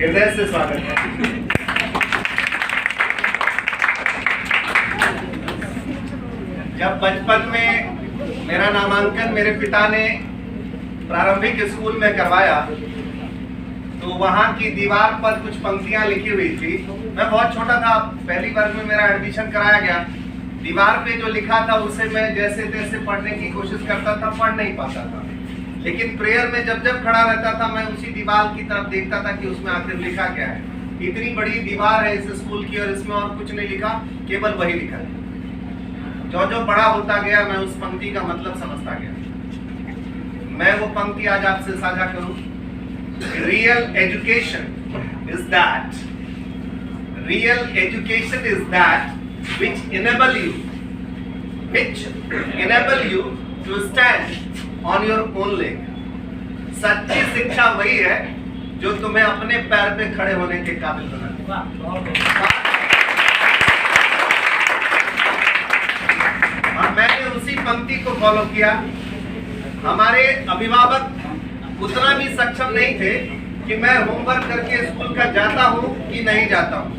हृदय से स्वागत है। जब बचपन में मेरा नामांकन मेरे पिता ने प्रारंभिक स्कूल में करवाया तो वहाँ की दीवार पर कुछ पंक्तियां लिखी हुई थी। मैं बहुत छोटा था, पहली वर्ग में मेरा एडमिशन कराया गया। दीवार पे जो लिखा था उसे मैं जैसे तैसे पढ़ने की कोशिश करता था, पढ़ नहीं पाता था, लेकिन प्रेयर में जब जब खड़ा रहता था मैं उसी दीवार की तरफ देखता था कि उसमें आखिर लिखा क्या है। इतनी बड़ी दीवार है इस स्कूल की और इसमें और कुछ नहीं लिखा, केवल वही लिखा है। जो जो बड़ा होता गया मैं उस पंक्ति का मतलब समझता गया। मैं वो पंक्ति आज आपसे साझा करूं। Real education is that which enable you to stand on your own leg. सच्ची शिक्षा वही है जो तुम्हें अपने पैर पे खड़े होने के काबिल बनाती है। और मैंने उसी पंक्ति को फॉलो किया। हमारे अभिभावक उतना भी सक्षम नहीं थे कि मैं होमवर्क करके स्कूल का जाता हूं कि नहीं जाता हूं,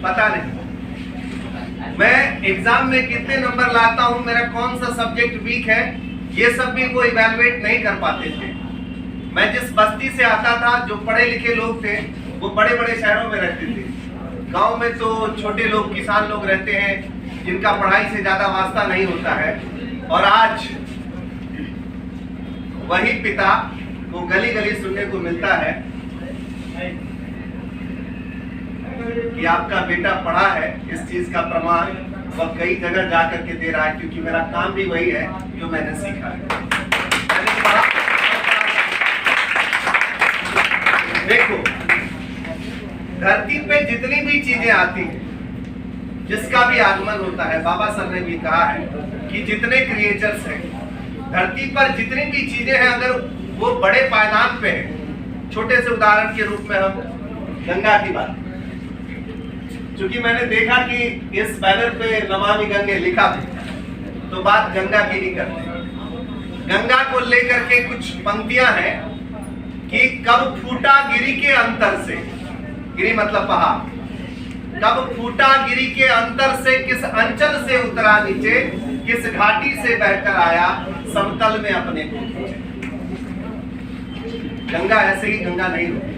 पता नहीं। मैं एग्जाम में कितने नंबर लाता हूं, मेरा कौन सा सब्जेक्ट वीक है, ये सब भी वो इवैल्यूएट नहीं कर पाते थे। मैं जिस बस्ती से आता था, जो पढ़े लिखे लोग थे वो बड़े बड़े शहरों में रहते थे। गांव में तो छोटे लोग, किसान लोग रहते हैं जिनका पढ़ाई से ज्यादा वास्ता नहीं होता है। और आज वही पिता को गली गली सुनने को मिलता है कि आपका बेटा पढ़ा है। इस चीज का प्रमाण वह कई जगह जा करके दे रहा है, क्योंकि मेरा काम भी वही है जो मैंने सीखा है। देखो, धरती पे जितनी भी चीजें आती हैं, जिसका भी आगमन होता है, बाबा सर ने भी कहा है कि जितने क्रिएचर्स हैं धरती पर, जितनी भी चीजें हैं, अगर वो बड़े पायदान पे है, छोटे से उदाहरण के रूप में हम गंगा की बात, क्योंकि मैंने देखा कि इस बैनर पे नमामि गंगे लिखा है तो बात गंगा की ही करते हैं। गंगा को लेकर के कुछ पंक्तियां हैं कि कब फूटा गिरी के अंतर से, गिरी मतलब पहाड़, कब फूटा गिरी के अंतर से, किस अंचल से उतरा नीचे, किस घाटी से बहकर आया समतल में अपने को खींचे। गंगा ऐसे ही गंगा नहीं होती।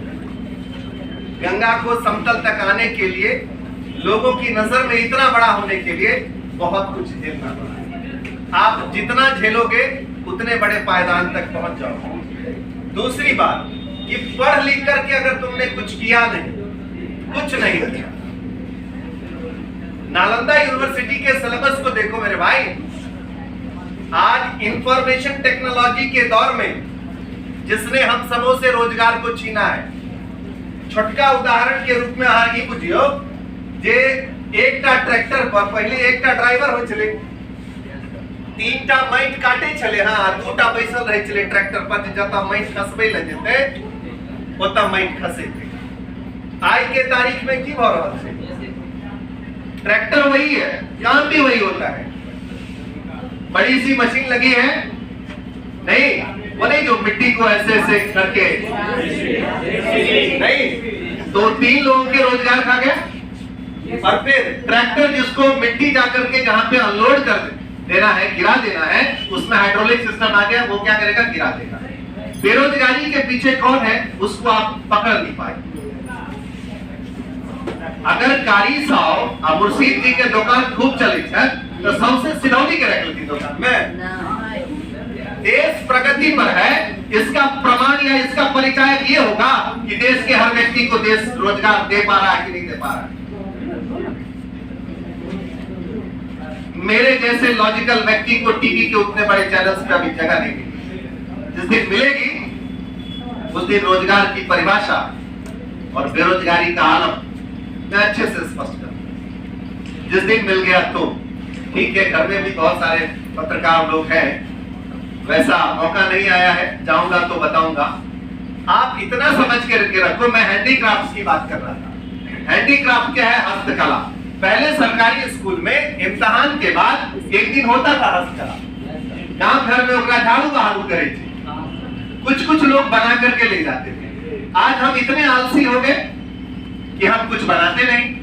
गंगा को समतल तक आने के लिए, लोगों की नजर में इतना बड़ा होने के लिए बहुत कुछ झेलना पड़ा। आप जितना झेलोगे उतने बड़े पायदान तक पहुंच जाओगे। दूसरी बात कि पढ़ लिख करके अगर तुमने कुछ किया नहीं, कुछ नहीं किया। नालंदा यूनिवर्सिटी के सिलेबस को देखो मेरे भाई। आज इंफॉर्मेशन टेक्नोलॉजी के दौर में जिसने हम सबों से रोजगार को छीना है, छोटका उदाहरण के रूप में आगे बुझियो जे एकटा ट्रैक्टर पर पहले एकटा ड्राइवर हो चले, तीनटा माइट काटे चले, हाँ दूटा बैसल रहे चले ट्रैक्टर पर, जता माइट खसबे ले जेते ओता माइट खसे थे। आज के तारीख में की हो रहा है, ट्रैक्टर वही है, काम भी वही होता है। बड़ी सी मशीन लगी है, नहीं वो नहीं जो मिट्टी को ऐसे ऐसे करके, नहीं तो 3 लोगों के रोजगार खा गया। और फिर ट्रैक्टर जिसको मिट्टी जाकर के जहां पे अनलोड कर देना है, गिरा देना है, उसमें हाइड्रोलिक सिस्टम आ गया, वो क्या करेगा, गिरा देगा। बेरोजगारी के पीछे कौन है, उसको आप पकड़ नहीं पाए। अगर कारी साव मुर्शीद जी के दुकान खूब चली है तो सबसे सिलौनी के रख लेती दुकान में। देश प्रगति पर है, इसका प्रमाण या इसका परिचय ये होगा कि देश के हर व्यक्ति को देश रोजगार दे पा रहा है कि नहीं दे पा रहा है। मेरे जैसे लॉजिकल व्यक्ति को टीवी के उतने बड़े चैनल्स पे अभी जगह नहीं मिली। जिस दिन मिलेगी उस दिन रोजगार की परिभाषा और बेरोजगारी का आलम मैं अच्छे से स्पष्ट करूं। जिस दिन मिल गया तो ठीक है, घर में भी बहुत सारे पत्रकार लोग हैं, वैसा मौका नहीं आया है, जाऊंगा तो बताऊंगा। आप इतना समझ के रखो, मैं हैंडीक्राफ्ट की बात कर रहा था। हैंडीक्राफ्ट क्या है, हस्तकला। पहले सरकारी स्कूल में इम्तिहान के बाद एक दिन होता था हस्तकला, गांव घर में झाड़ू बहारू करे थे, कुछ कुछ लोग बना करके ले जाते थे। आज हम इतने आलसी हो गए कि हम कुछ बनाते नहीं,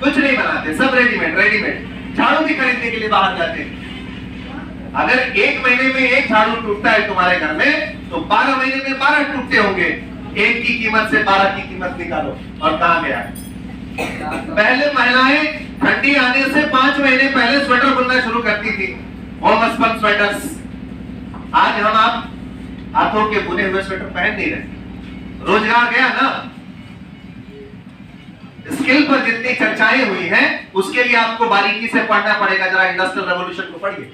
कुछ नहीं बनाते, सब रेडीमेड। झाड़ू भी खरीदने के लिए बाहर जाते हैं। अगर एक महीने में एक झाड़ू टूटता है तुम्हारे घर में, तो 12 महीने में 12 टूटते होंगे। एक की कीमत से 12 की कीमत निकालो और कहां गया है। पहले महिलाएं ठंडी आने से 5 महीने पहले स्वेटर बुनना शुरू करती थी, होमस्पन स्वेटर्स। आज हम आप हाथों के बुने हुए स्वेटर पहन नहीं रहे। रोजगार गया ना। स्किल पर जितनी चर्चाएं हुई हैं, उसके लिए आपको बारीकी से पढ़ना पड़ेगा। जरा इंडस्ट्रियल रेवोल्यूशन को पढ़िए,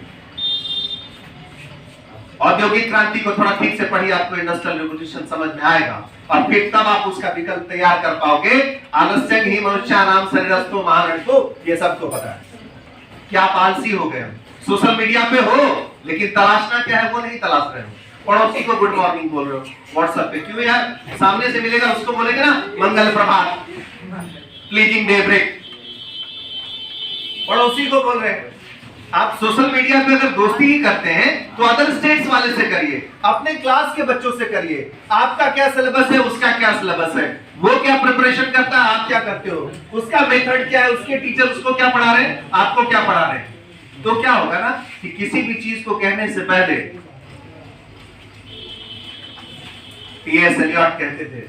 औद्योगिक क्रांति को थोड़ा ठीक से पढ़िए, आपको इंडस्ट्रियल रेवोल्यूशन समझ में आएगा और फिर तब आप उसका विकल्प तैयार कर पाओगे। आलस्य ही मनुष्य नाम शरीरस्थो महारणको, ये सबको पता है। क्या आप आलसी हो गए? सोशल मीडिया पे हो, लेकिन तलाशना क्या है वो नहीं तलाश रहे हो। पड़ोसी को गुड मॉर्निंग बोल रहे हो व्हाट्सएप पे, क्यों यार? सामने से मिलेगा उसको बोलेंगे ना Mangal Prabhat, pleasing day break. पड़ोसी को बोल रहे हैं। आप सोशल मीडिया पे अगर दोस्ती ही करते हैं तो अदर स्टेट्स वाले से करिए, अपने क्लास के बच्चों से करिए। आपका क्या सिलेबस है, उसका क्या सिलेबस है, वो क्या प्रिपरेशन करता है, आप क्या करते हो, उसका मेथड क्या है, उसके टीचर उसको क्या पढ़ा रहे हैं, आपको क्या पढ़ा रहे हैं। तो क्या होगा ना कि किसी भी चीज को कहने से पहले टी.एस. एलियट कहते थे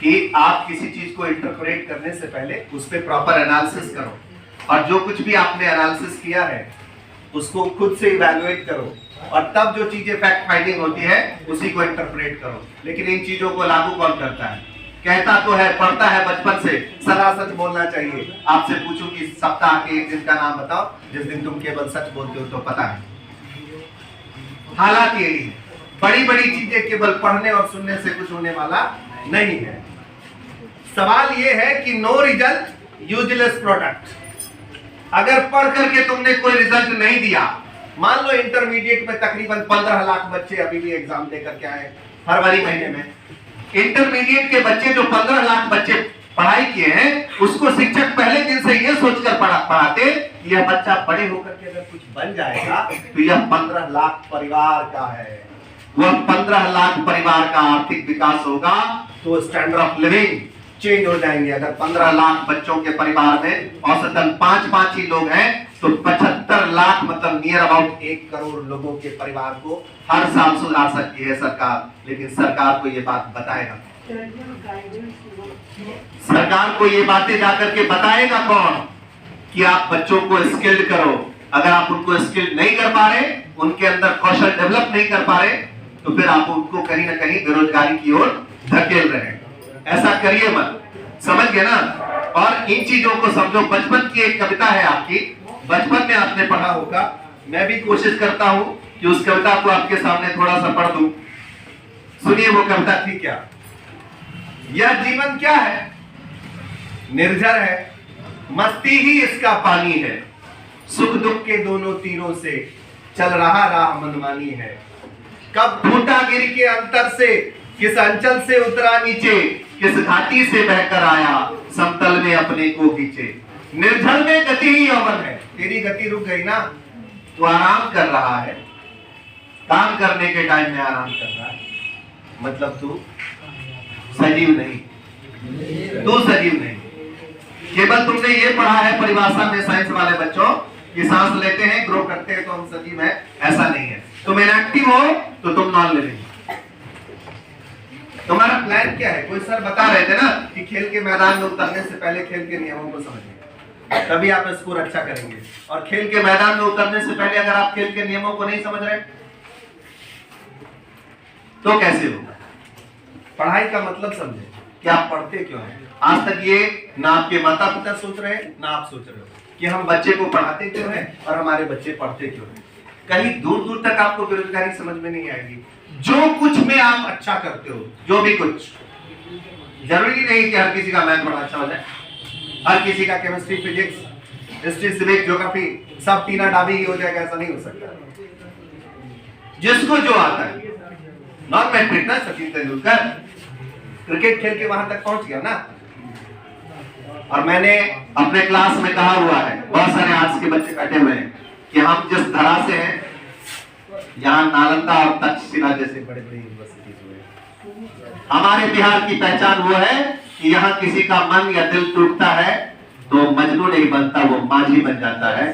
कि आप किसी चीज को इंटरप्रेट करने से पहले उस पर प्रॉपर एनालिसिस करो, और जो कुछ भी आपने एनालिसिस किया है उसको खुद से इवैल्यूएट करो, और तब जो चीजें फैक्ट फाइंडिंग होती है उसी को इंटरप्रेट करो। लेकिन इन चीजों को लागू कौन करता है? कहता तो है, पढ़ता है बचपन से, सदा सच बोलना चाहिए। आपसे पूछूं कि सप्ताह के एक दिन का नाम बताओ जिस दिन तुम केवल सच बोलते हो, तो पता है। हालात यही है, बड़ी बड़ी चीजें केवल पढ़ने और सुनने से कुछ होने वाला नहीं है। सवाल यह है कि नो रिजल्ट यूजलेस प्रोडक्ट। अगर पढ़ करके तुमने कोई रिजल्ट नहीं दिया, मान लो इंटरमीडिएट में तकरीबन 15 लाख बच्चे अभी भी एग्जाम देकर के आए फरवरी महीने में। इंटरमीडिएट के बच्चे जो 15 लाख बच्चे पढ़ाई किए हैं, उसको शिक्षक पहले दिन से यह सोचकर पढ़ाते यह बच्चा बड़े होकर के अगर कुछ बन जाएगा तो यह 15 लाख परिवार का है। वह 15 लाख परिवार का आर्थिक विकास होगा तो स्टैंडर्ड ऑफ लिविंग चेंज हो जाएंगे। अगर 15 लाख बच्चों के परिवार में औसतन 5 ही लोग हैं तो 75 लाख मतलब नियर अबाउट 1 करोड़ लोगों के परिवार को हर साल सुधार सकती है सरकार। लेकिन सरकार को ये बात बताएगा, सरकार को ये बातें जाकर के बताएगा कौन कि आप बच्चों को स्किल्ड करो। अगर आप उनको स्किल्ड नहीं कर पा रहे, उनके अंदर कौशल डेवलप नहीं कर पा रहे, तो फिर आप उनको कहीं ना कहीं बेरोजगारी की ओर धकेल रहे हैं। ऐसा करिए मत, समझ गए ना। और इन चीजों को समझो। बचपन की एक कविता है आपकी, बचपन में आपने पढ़ा होगा। मैं भी कोशिश करता हूं कि उस कविता को आपके सामने थोड़ा सा पढ़ दूं। सुनिए वो कविता थी क्या। यह जीवन क्या है, निर्जर है, मस्ती ही इसका पानी है, सुख दुख के दोनों तीरों से चल रहा राह मनमानी है। कब फूटा गिर के अंतर से, किस अंचल से उतरा नीचे, किस घाटी से बहकर आया, समतल में अपने को खींचे। निर्जल में गति ही यौवन है। तेरी गति रुक गई ना, तो आराम कर रहा है, काम करने के टाइम में आराम कर रहा है, मतलब तू सजीव नहीं, तू सजीव नहीं। केवल तुमने ये पढ़ा है परिभाषा में साइंस वाले बच्चों कि सांस लेते हैं, ग्रो करते हैं तो हम सजीव हैं, ऐसा नहीं है। तुम इनएक्टिव हो तो तुम नॉन लिविंग। तुम्हारा प्लान क्या है? कोई सर बता रहे थे ना कि खेल के मैदान में उतरने से पहले खेल के नियमों को समझिए, तभी आप स्कोर अच्छा करेंगे। और खेल के मैदान में उतरने से पहले अगर आप खेल के नियमों को नहीं समझ रहे तो कैसे होगा? पढ़ाई का मतलब समझे कि आप पढ़ते क्यों हैं। आज तक ये ना आपके माता पिता सोच रहे हैं, ना आप सोच रहे हो कि हम बच्चे को पढ़ाते क्यों हैं और हमारे बच्चे पढ़ते क्यों हैं। कहीं दूर दूर तक आपको बेरोजगारी समझ में नहीं आएगी। जो कुछ में आप अच्छा करते हो, जो भी कुछ, जरूरी नहीं कि हर किसी का मैथ बड़ा अच्छा हो जाए, हर किसी का chemistry, physics, history, civics, geography सब तीना डाबी ही हो जाएगा, ऐसा नहीं हो सकता। जिसको जो आता है। Not man fitness, Sachin Tendulkar cricket खेल के वहां तक पहुंच गया ना। और मैंने अपने क्लास में कहा हुआ है, बहुत सारे आर्ट्स के बच्चे बैठे हुए हैं, कि हम जिस धरा से हैं, यहाँ नालंदा और तक्षशिला जैसे बड़े बड़े यूनिवर्सिटीज हुए, हमारे बिहार की पहचान वो है कि यहाँ किसी का मन या दिल टूटता है तो मजनू नहीं बनता, वो माझी बन जाता है।